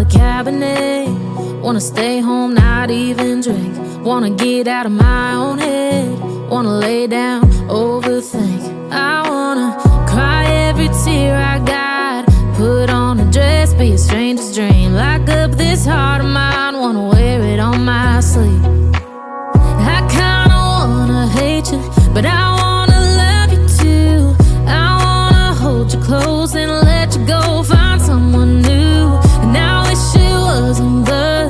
a cabinet. Wanna stay home, not even drink. Wanna get out of my own head. Wanna lay down, overthink. I wanna cry every tear I got. Put on a dress, be a stranger's dream. Lock up this heart of mine, wanna wear it on my sleeve. I kinda wanna hate you, but I wanna love you too. I wanna hold you close and let you go, find someone new. And I wish it wasn't, but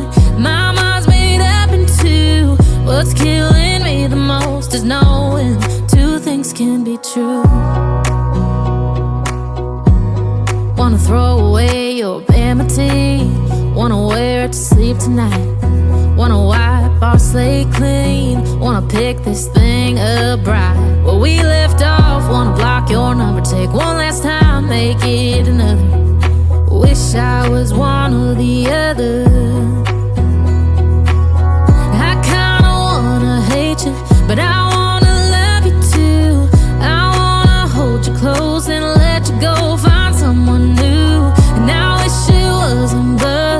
my mind's made up in two. What's killing me the most is knowing two things can be true. Wanna throw away your vanity. Wanna wear it to sleep tonight. Wanna wipe our slate clean. Wanna pick this thing up right where we left off. Wanna block your number, take one last time, make it another. Wish I was one or the other. I kinda wanna hate you, but I wanna love you too. I wanna hold you close and let you go, find someone new. And I wish it wasn't, but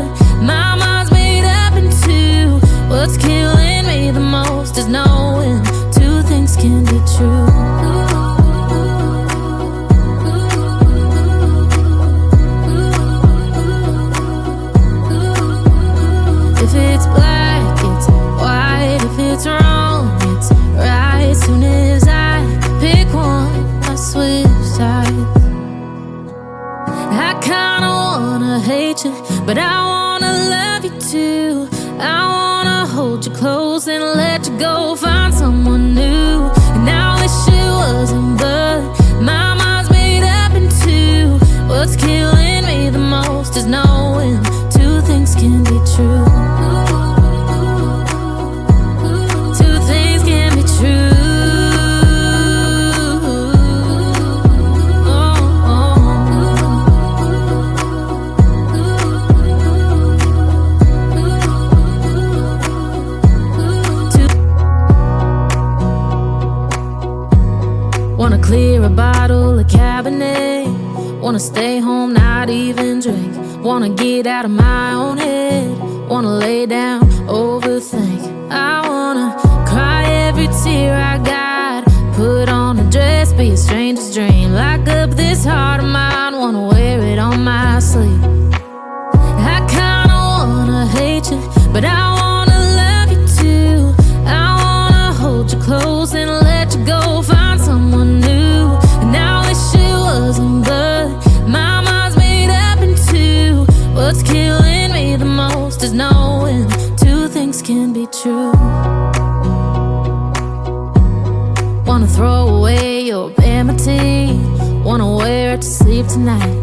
my mind's made up in two. What's killing me the most is knowing two things can be true. If it's black, it's white. If it's wrong, it's right. Soon as I pick one, I switch sides. I kinda wanna hate you, but I wanna love you too. I wanna hold you close and let you go, find someone new. And I wish it wasn't, but my mind's made up in two. What's killing me the most is knowing two things can be true. Two things can be true. Wanna clear a bottle, a cabinet. Wanna stay home, not even drink. Wanna get out of my own head. Wanna lay down, overthink. I wanna cry every tear I got. Put on a dress, be a stranger's dream. Lock up this heart of mine, wanna wear it on my sleeve. I kinda wanna hate you, but I wanna love you too. I wanna hold you close and let you go, find someone new. And I wish it wasn't, but my mind's made up in two. What's killing me the most is knowing two things can be true. Wanna throw away your vanity. Wanna wear it to sleep tonight.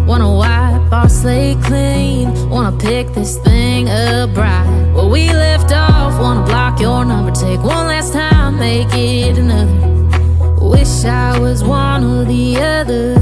Wanna wipe our slate clean. Wanna pick this thing up right where we left off. Wanna block your number, take one last time, make it another. Wish I was one or the other.